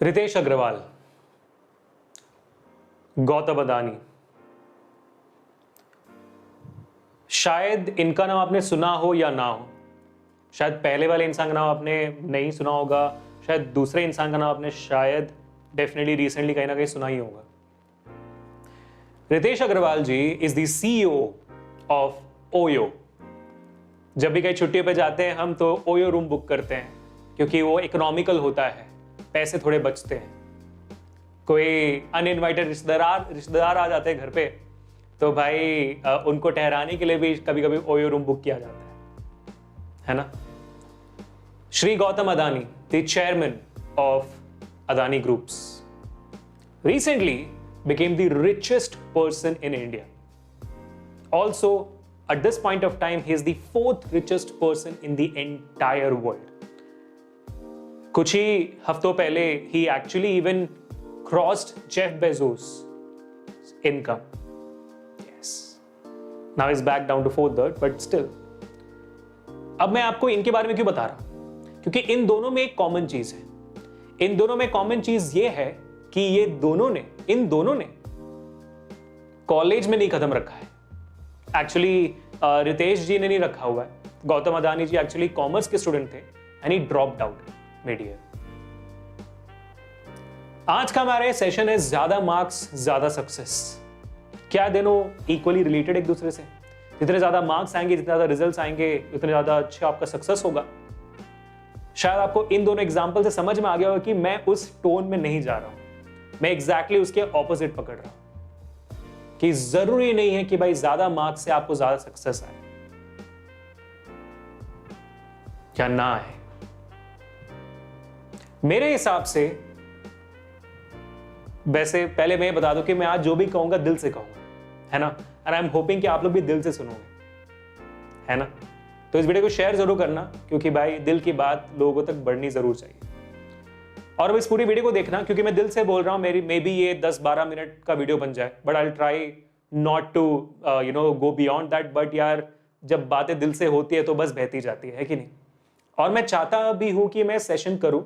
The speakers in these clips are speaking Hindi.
रितेश अग्रवाल, गौतम अदानी, शायद इनका नाम आपने सुना हो या ना हो। शायद पहले वाले इंसान का नाम आपने नहीं सुना होगा, शायद दूसरे इंसान का नाम आपने शायद डेफिनेटली रिसेंटली कहीं ना कहीं सुना ही होगा। Ritesh Agarwal ji is the CEO of OYO. जब भी कहीं छुट्टियों पे जाते हैं हम तो ओयो रूम बुक करते हैं क्योंकि वो इकोनॉमिकल होता है, पैसे थोड़े बचते हैं। कोई अनइनवाइटेड रिश्तेदार आ जाते हैं घर पे तो भाई उनको ठहराने के लिए भी कभी कभी ओयो रूम बुक किया जाता है ना। Shri Gautam Adani, the chairman of Adani groups, recently became the richest person in India. Also, at this point of time, he is the 4th richest person in the entire world. कुछ ही हफ्तों पहले he actually even crossed Jeff Bezos' income. Yes. Now he's back down to 4th, but still. अब मैं आपको इनके बारे में क्यों बता रहा हूं? क्योंकि इन दोनों में एक कॉमन चीज है। इन दोनों में कॉमन चीज ये है कि इन दोनों ने कॉलेज में नहीं खत्म रखा है। एक्चुअली रितेश जी ने नहीं रखा हुआ है। गौतम अदानी जी एक्चुअली कॉमर्स के स्टूडेंट थे and he dropped out mid year. आज का हमारा सेशन है ज्यादा मार्क्स ज्यादा सक्सेस। क्या दोनों इक्वली रिलेटेड एक दूसरे से? जितने ज्यादा मार्क्स आएंगे, जितने ज्यादा रिजल्ट्स आएंगे, उतने ज्यादा अच्छा आपका सक्सेस होगा। शायद आपको इन दोनों एग्जाम्पल से समझ में आ गया होगा कि मैं उस टोन में नहीं जा रहा हूं, मैं एग्जैक्टली उसके ऑपोजिट पकड़ रहा हूं कि जरूरी नहीं है कि भाई ज्यादा मार्क्स से आपको ज्यादा सक्सेस आए या ना आए। मेरे हिसाब से, वैसे पहले मैं बता दूं कि मैं आज जो भी कहूंगा दिल से कहूंगा, है ना, एंड आई एम होपिंग कि आप लोग भी दिल से सुनोगे, है ना। तो इस वीडियो को शेयर जरूर करना क्योंकि भाई दिल की बात लोगों तक बढ़नी जरूर चाहिए। और अब इस पूरी वीडियो को देखना क्योंकि मैं दिल से बोल रहा हूं। मेरी मे बी ये 10-12 मिनट का वीडियो बन जाए, but I will try not to go beyond that. But यार जब बातें दिल से होती है तो बस बहती जाती है कि नहीं। और मैं चाहता भी हूं कि मैं सेशन करूं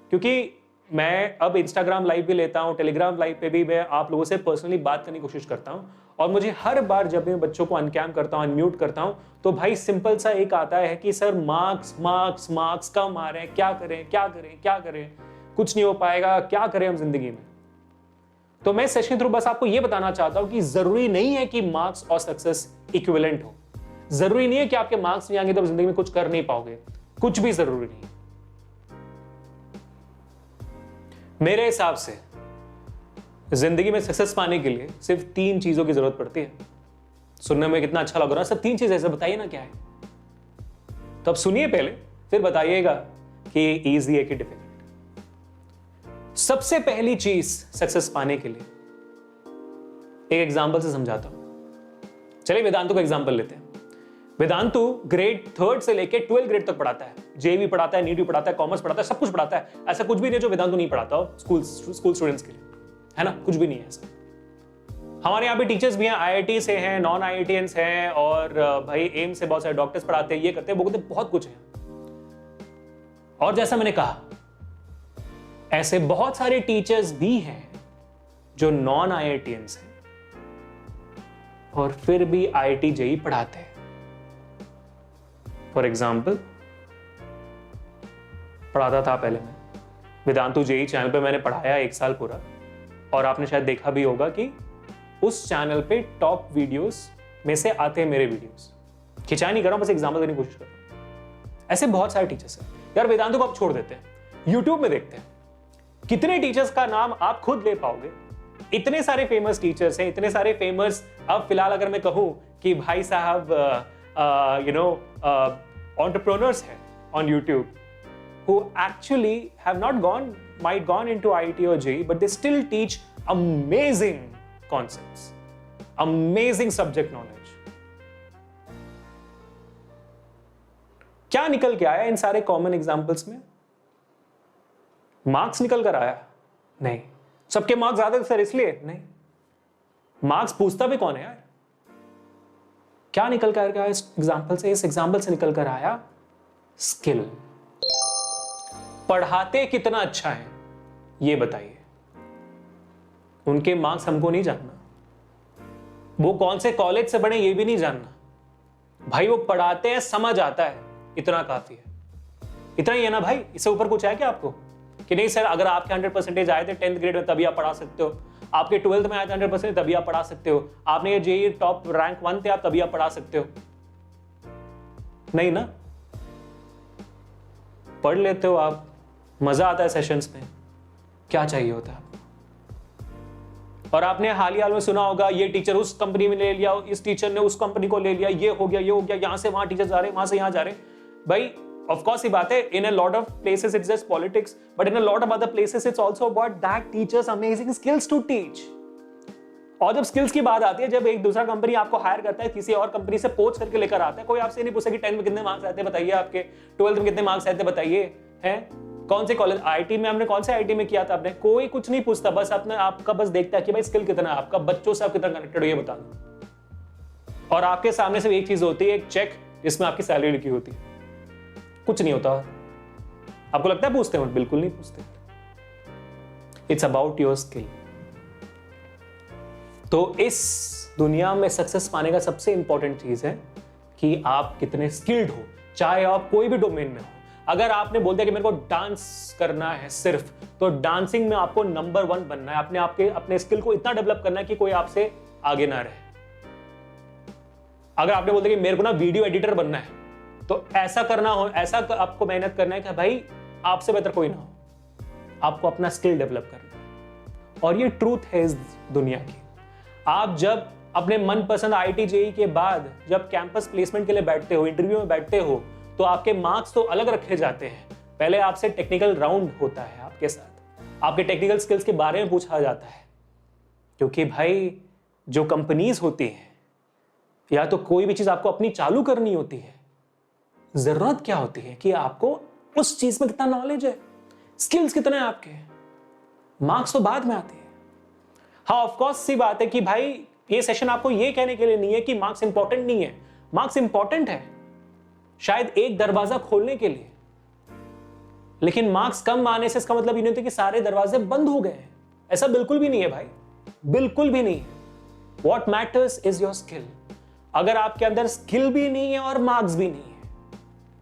क्योंकि मैं अब इंस्टाग्राम लाइव भी लेता हूं, टेलीग्राम लाइव पे भी मैं आप लोगों से पर्सनली बात करने की कोशिश करता हूं। और मुझे हर बार जब मैं बच्चों को अनकैम करता हूं, अनम्यूट करता हूं, तो भाई सिंपल सा एक आता है कि सर मार्क्स मार्क्स मार्क्स कम आ रहे हैं, क्या करें क्या करें क्या करें, कुछ नहीं हो पाएगा, क्या करें हम जिंदगी में। तो मैं सेशन थ्रू बस आपको यह बताना चाहता हूं कि जरूरी नहीं है कि मार्क्स और सक्सेस इक्विवेलेंट हो। जरूरी नहीं है कि आपके मार्क्स नहीं आएंगे तो जिंदगी में कुछ कर नहीं पाओगे, कुछ भी जरूरी नहीं। मेरे हिसाब से जिंदगी में सक्सेस पाने के लिए सिर्फ 3 चीजों की जरूरत पड़ती है। सुनने में कितना अच्छा लग रहा है, सब 3 चीजें ऐसे बताइए ना क्या है। तो अब सुनिए पहले, फिर बताइएगा कि इजी है कि डिफिकल्ट। सबसे पहली चीज सक्सेस पाने के लिए एक एग्जांपल से समझाता हूं। चलिए वेदांतु का एग्जांपल लेते हैं। वेदांतु ग्रेड 3 से लेके 12 ग्रेड तक पढ़ाता है, जे भी पढ़ाता है, नीट भी पढ़ाता है, कॉमर्स पढ़ाता है, सब कुछ पढ़ाता है। ऐसा कुछ भी नहीं जो वेदांतु नहीं पढ़ाता हो स्कूल स्टूडेंट्स के लिए, है ना, कुछ भी नहीं है ऐसा। हमारे यहाँ पे टीचर्स भी हैं, आईआईटी से हैं, नॉन आईआईटीएंस हैं, और भाई एम से बहुत सारे डॉक्टर्स पढ़ाते हैं, ये करते हैं वो करते हैं, बहुत कुछ है। और जैसा मैंने कहा ऐसे बहुत सारे टीचर्स भी हैं जो नॉन आईआईटीएंस हैं और फिर भी आईआईटी जेईई पढ़ाते हैं। फॉर एग्जाम्पल पढ़ाता था पहले मैं वेदांतु जेईई चैनल पे, मैंने पढ़ाया 1 साल पूरा। और आपने शायद देखा भी होगा कि उस चैनल पे टॉप वीडियोस में से आते हैं मेरे वीडियोस। खिंचाई नहीं कर रहा हूं, बस एग्जांपल देने की कोशिश कर रहा हूं। ऐसे बहुत सारे टीचर्स हैं यार। वेदांतु को आप छोड़ देते हैं, यूट्यूब में देखते हैं कितने टीचर्स का नाम आप खुद ले पाओगे। इतने सारे फेमस टीचर्स हैं, इतने सारे फेमस। अब फिलहाल अगर मैं कहूं कि भाई साहब entrepreneurs हैं on YouTube who actually have not might gone into IIT or JEE, but they still teach amazing concepts, amazing subject knowledge. क्या निकल के आया इन सारे कॉमन एग्जाम्पल्स में? मार्क्स निकल कर आया? नहीं। सबके मार्क्स ज्यादा सर इसलिए? नहीं। मार्क्स पूछता भी कौन है यार? क्या निकल कर आया इस एग्जाम्पल से? इस एग्जाम्पल से निकल कर आया स्किल। पढ़ाते कितना अच्छा है ये बताइए। उनके मार्क्स हमको नहीं जानना, वो कौन से कॉलेज से बने ये भी नहीं जानना। भाई वो पढ़ाते हैं, समझ आता है, इतना काफी है। इतना ही है ना भाई, इससे ऊपर कुछ है क्या आपको? कि नहीं सर अगर आपके 100% आए थे 10th ग्रेड में तभी आप पढ़ा सकते हो, आपके 12th में आए थे 100% तभी आप पढ़ा सकते हो, आपने ये जेईई टॉप रैंक 1 थे आप तभी आप पढ़ा सकते हो? नहीं ना। पढ़ लेते हो आप, मजा आता है सेशंस में, क्या चाहिए होता है? और आपने हाल ही में सुना होगा ये टीचर उस कंपनी में ले लिया, इस टीचर ने उस कंपनी को ले लिया, ये हो गया, यहां से वहां टीचर जा रहे हैं, वहां से यहां जा रहे हैं। भाई ऑफ कोर्स ये बात है, in a lot of places it's just politics, but in a lot of other places it's also about that teachers amazing skills to teach. और जब स्किल्स की बात आती है, जब एक दूसरा कंपनी आपको हायर करता है, किसी और कंपनी से पोच करके लेकर आता है, कोई आपसे नहीं पूछता कि 10th में कितने मार्क्स आते हैं बताइए, आपके 12th में कितने मार्क्स आते बताइए, हैं कौन से कॉलेज, आईटी में आपने कौन से आईटी में किया था आपने, कोई कुछ नहीं पूछता, बस आपने आपका बस देखता है कि भाई स्किल कितना है आपका, बच्चों से आप कितना कनेक्टेड हो ये बता दो। और आपके सामने सिर्फ एक चीज होती है, एक चेक जिसमें आपकी सैलरी लिखी होती है, कुछ नहीं होता। आपको लगता है पूछते हैं? बिल्कुल नहीं पूछते। It's about your skill. तो इस दुनिया में सक्सेस पाने का सबसे इंपॉर्टेंट चीज है कि आप कितने स्किल्ड हो, चाहे आप कोई भी डोमेन में हो। अगर आपने बोल दिया कि मेरे को डांस करना है सिर्फ, तो डांसिंग में आपको नंबर 1 बनना है, अपने स्किल को इतना डेवलप करना है कि कोई आपसे आगे ना रहे। अगर आपने बोल दिया कि मेरे को ना वीडियो एडिटर बनना है, तो ऐसा करना हो, ऐसा आपको मेहनत करना है कि भाई आपसे बेहतर कोई ना हो, आपको अपना स्किल डेवलप करना है। और ये ट्रूथ है इस दुनिया की। आप जब अपने मनपसंद आईटी जेईई के बाद जब कैंपस प्लेसमेंट के लिए बैठते हो, इंटरव्यू में बैठते हो, तो आपके मार्क्स तो अलग रखे जाते हैं। पहले आपसे टेक्निकल राउंड होता है आपके साथ, आपके टेक्निकल स्किल्स के बारे में पूछा जाता है। क्योंकि भाई जो कंपनीज होती हैं, या तो कोई भी चीज आपको अपनी चालू करनी होती है, जरूरत क्या होती है कि आपको उस चीज में कितना नॉलेज है, स्किल्स कितने हैं आपके, मार्क्स तो बाद में आते हैं। हाँ ऑफ कोर्स सी बात है कि भाई ये सेशन आपको ये कहने के लिए नहीं है कि मार्क्स इंपॉर्टेंट नहीं है, मार्क्स इंपॉर्टेंट है शायद एक दरवाजा खोलने के लिए, लेकिन मार्क्स कम आने से इसका मतलब ये नहीं होता कि सारे दरवाजे बंद हो गए हैं। ऐसा बिल्कुल भी नहीं है भाई, बिल्कुल भी नहीं है। What matters is your skill. अगर आपके अंदर स्किल भी नहीं है और मार्क्स भी नहीं है,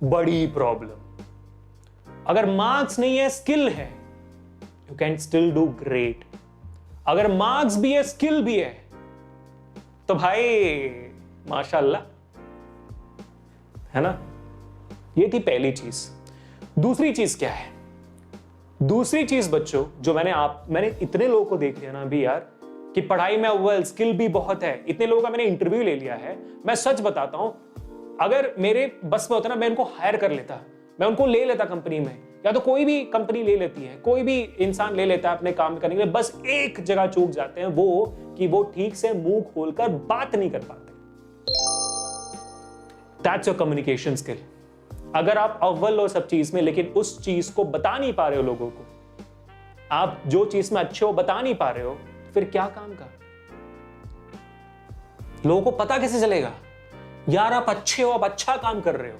बड़ी प्रॉब्लम। अगर मार्क्स नहीं है, स्किल है, you can still do great. अगर मार्क्स भी है, स्किल भी है, तो भाई माशाल्लाह, है ना। ये थी पहली चीज। दूसरी चीज क्या है? दूसरी चीज बच्चों, जो मैंने इतने लोगों को देख लिया ना अभी यार, कि पढ़ाई में अव्वल, स्किल भी बहुत है, इतने लोगों का मैंने इंटरव्यू ले लिया है। मैं सच बताता हूं, अगर मेरे बस में होता ना, मैं इनको हायर कर लेता, मैं उनको ले लेता कंपनी में, या तो कोई भी कंपनी ले लेती है, कोई भी इंसान ले लेता है अपने काम करने के लिए। बस एक जगह चूक जाते हैं, वो कि वो ठीक से मुंह खोलकर बात नहीं कर पाते। That's your communication skill. अगर आप अव्वल हो सब चीज में, लेकिन उस चीज को बता नहीं पा रहे हो लोगों को, आप जो चीज में अच्छे हो बता नहीं पा रहे हो, फिर क्या काम का? लोगों को पता कैसे चलेगा यार आप अच्छे हो, आप अच्छा काम कर रहे हो?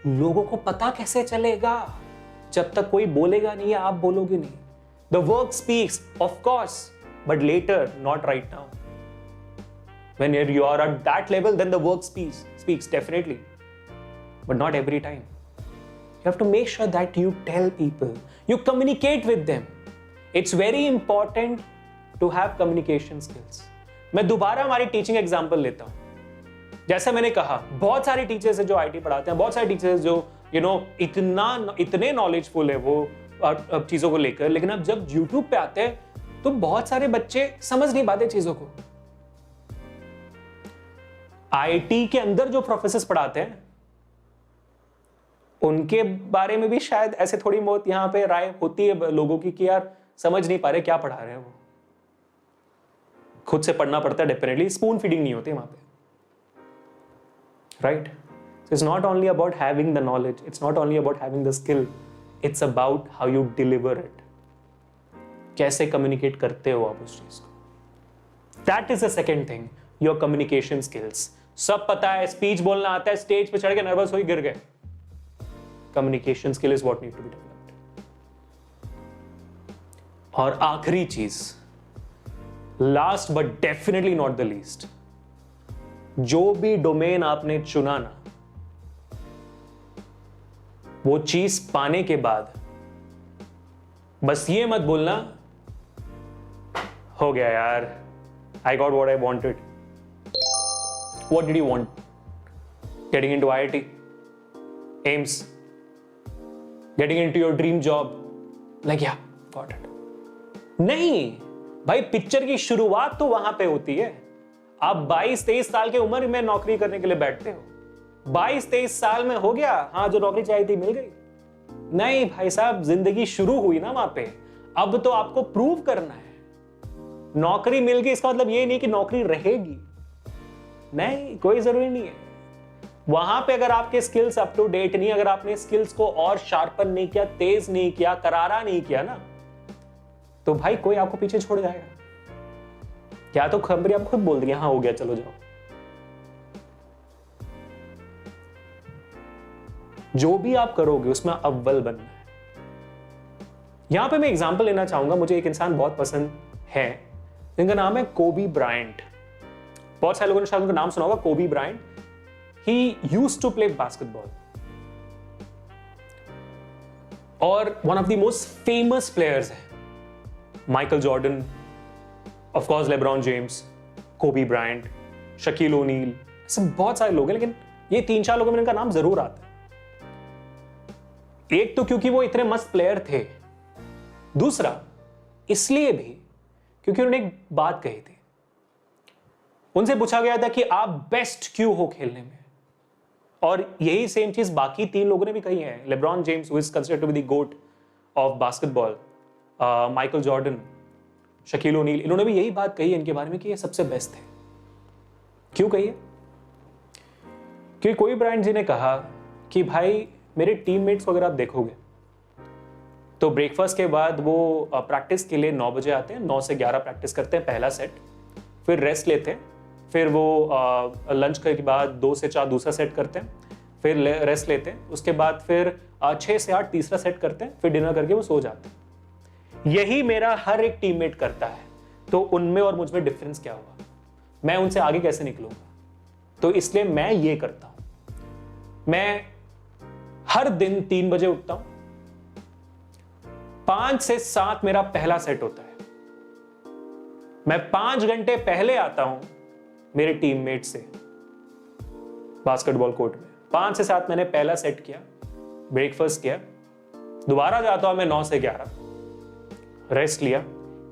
लोगों को पता कैसे चलेगा जब तक कोई बोलेगा नहीं या आप बोलोगे नहीं? The work speaks of course, but later, not right now. When you are at that level, then the work speaks definitely, but not every time. You have to make sure that you tell people, you communicate with them. It's very important to have communication skills. मैं दोबारा हमारी टीचिंग एग्जाम्पल लेता हूं। जैसे मैंने कहा, बहुत सारे टीचर्स हैं जो आईटी पढ़ाते हैं, बहुत सारे टीचर्स जो इतने नॉलेजफुल है वो चीजों को लेकर, लेकिन अब जब यूट्यूब पे आते हैं तो बहुत सारे बच्चे समझ नहीं पाते चीजों को। आईटी के अंदर जो प्रोफेसर्स पढ़ाते हैं उनके बारे में भी शायद ऐसे थोड़ी बहुत यहां पे राय होती है लोगों की कि यार समझ नहीं पा रहे क्या पढ़ा रहे हैं वो। खुद से पढ़ना पड़ता है डेफिनेटली, स्पून फीडिंग नहीं होती वहां पे, right? It's not only about having the knowledge, it's not only about having the skill, it's about how you deliver it. कैसे कम्युनिकेट करते हो आप उस चीज को। That is the second thing, your communication skills. सब पता है, स्पीच बोलना आता है, स्टेज पे चढ़ के नर्वस हो गिर गए। Communication skill is what need to be developed. और आखिरी चीज, last but definitely not the least, जो भी डोमेन आपने चुना ना, वो चीज पाने के बाद बस ये मत बोलना हो गया यार, I got what I wanted. What did you want? Getting into IIT, AIIMS, getting into your dream job, like या गॉट इट। नहीं भाई, पिक्चर की शुरुआत तो वहां पे होती है। आप 22-23 साल की उम्र में नौकरी करने के लिए बैठते हो, 22-23 साल में हो गया, हाँ जो नौकरी चाहिए थी मिल गई। नहीं भाई साहब, जिंदगी शुरू हुई ना वहां पे, अब तो आपको प्रूव करना है। नौकरी मिल गई इसका मतलब ये नहीं कि नौकरी रहेगी, नहीं, कोई जरूरी नहीं है। वहां पे अगर आपके स्किल्स अप टू डेट नहीं, अगर आपने स्किल्स को और शार्पन नहीं किया, तेज नहीं किया, करारा नहीं किया ना, तो भाई कोई आपको पीछे छोड़ जाएगा। क्या तो खबरी आप खुद बोल देंगे हाँ हो गया चलो जाओ। जो भी आप करोगे उसमें अव्वल बनना है। यहां पे मैं एग्जांपल लेना चाहूंगा, मुझे एक इंसान बहुत पसंद है जिनका नाम है कोबी ब्रायंट। बहुत सारे लोगों ने शायद उनका नाम सुना होगा, Kobe Bryant. He used to play basketball और one of the most famous players है Michael Jordan, of course LeBron James, Kobe Bryant, Shaquille O'Neal, ऐसे बहुत सारे लोग हैं, लेकिन ये 3-4 लोगों में इनका नाम जरूर आता है। एक तो क्योंकि वो इतने मस्त प्लेयर थे, दूसरा इसलिए भी क्योंकि उन्होंने एक बात कही थी। उनसे पूछा गया था कि आप बेस्ट क्यों हो खेलने में, और यही सेम चीज बाकी 3 लोगों ने भी कही है। LeBron James who is considered to be the GOAT of basketball, Michael Jordan, Shaquille O'Neal, इन्होंने भी यही बात कही है इनके बारे में कि ये सबसे बेस्ट है। क्यों कही है? क्योंकि कोबी ब्रायंट जी ने कहा कि भाई मेरे टीममेट्स वगैरह आप देखोगे तो ब्रेकफास्ट के बाद वो प्रैक्टिस के लिए 9 बजे आते हैं, 9 से 11 प्रैक्टिस करते हैं पहला सेट, फिर रेस्ट लेते हैं, फिर वो लंच के बाद 2 से 4 दूसरा सेट करते हैं, फिर रेस्ट लेते हैं, उसके बाद फिर 6 से 8 तीसरा सेट करते हैं, फिर डिनर करके वो सो जाते हैं। यही मेरा हर एक टीममेट करता है, तो उनमें और मुझ में डिफरेंस क्या हुआ? मैं उनसे आगे कैसे निकलूंगा? तो इसलिए मैं ये करता हूं, मैं हर दिन 3 बजे उठता हूं, 5 से 7 मेरा पहला सेट होता है, मैं 5 घंटे पहले आता हूं मेरे टीममेट से बास्केटबॉल कोर्ट में, 5 से 7 मैंने पहला सेट किया, ब्रेकफास्ट किया, दोबारा जाता हूं मैं 9 से 11, रेस्ट लिया,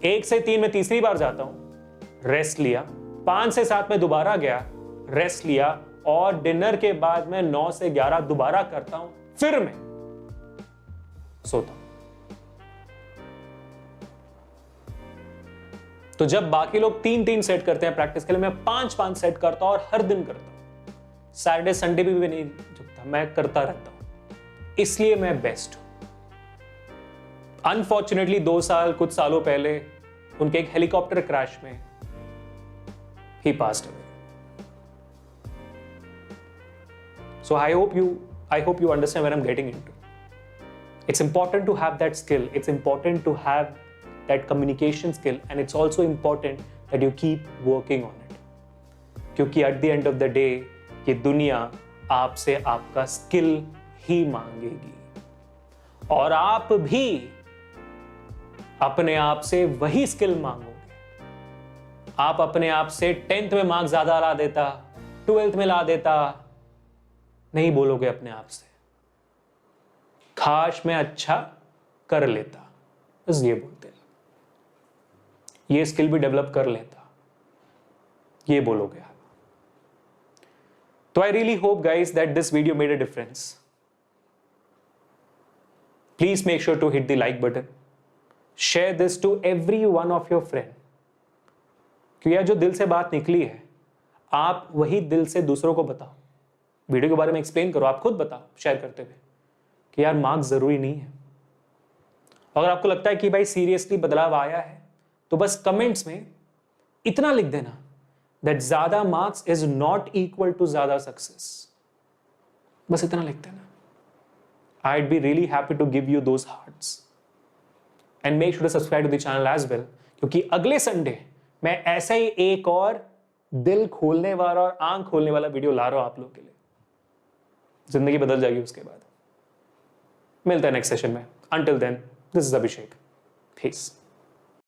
1 से 3 में तीसरी बार जाता हूं, रेस्ट लिया, 5 से 7 में दोबारा गया, रेस्ट लिया, और डिनर के बाद मैं 9 से 11 दोबारा करता हूं, फिर मैं सोता हूं। तो जब बाकी लोग 3-3 सेट करते हैं प्रैक्टिस के लिए, मैं 5-5 सेट करता हूं और हर दिन करता हूं। सैटरडे संडे भी नहीं झुकता, मैं करता रहता हूं, इसलिए मैं बेस्ट हूं। अनफॉर्चुनेटली 2 साल कुछ सालों पहले उनके एक हेलीकॉप्टर क्रैश में he passed away. So I hope you understand where I'm getting into. It's important to have that skill. It's important to have that communication skill, and it's also important that you keep working on it. क्योंकि at the end of the day ये दुनिया आपसे आपका स्किल ही मांगेगी, और आप भी अपने आप से वही स्किल मांगोगे। आप अपने आप से 10th में मार्क्स ज्यादा ला देता, 12th में ला देता, नहीं बोलोगे अपने आप से काश मैं अच्छा कर लेता, बस ये बोलते हैं। ये स्किल भी डेवलप कर लेता, ये बोलोगे आप। तो I really hope guys that this video made a difference. Please make sure to hit the like button, share this to every one of your friend, क्योंकि यह जो दिल से बात निकली है आप वही दिल से दूसरों को बताओ। वीडियो के बारे में एक्सप्लेन करो, आप खुद बताओ शेयर करते हुए कि यार मार्क्स जरूरी नहीं है। अगर आपको लगता है कि भाई सीरियसली बदलाव आया है, तो बस कमेंट्स में इतना लिख देना दैट ज्यादा marks is not equal to ज्यादा सक्सेस। बस इतना लिख देना। I'd be really happy to give you those hearts. And make sure to subscribe to the channel as well, क्योंकि अगले संडे मैं ऐसा ही एक और दिल खोलने वाला और आंख खोलने वाला वीडियो ला रहा हूं आप लोग के लिए। जिंदगी बदल जाएगी उसके बाद। मिलता है नेक्स्ट सेशन में। Until then, this is Abhishek. Piece.